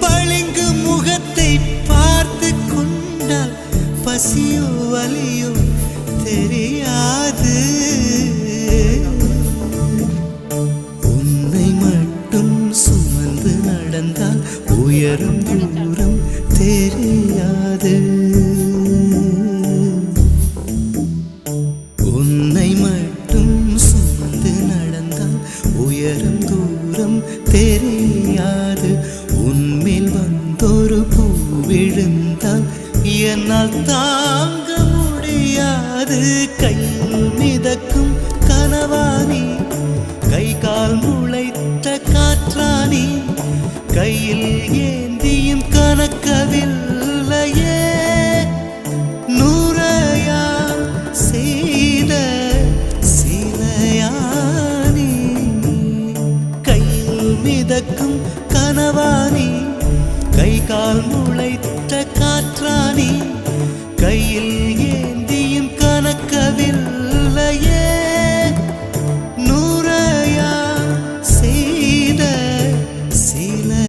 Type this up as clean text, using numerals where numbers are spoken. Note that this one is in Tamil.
பளிங்கு முகத்தை பார்த்து கொண்டால் பசியோ வலியோ தெரியாது. உன்னை மட்டும் சுமந்து நடந்தால் உயரும் தூரம் தெரியாது. உன்னை மட்டும் சுமந்து நடந்தால் உயரும் தூரம் தெரியாது. உன்மேல் வந்தொரு பூ விழுந்தால் என்னால் தாங்க முடியாது. கையில் மிதக்கும்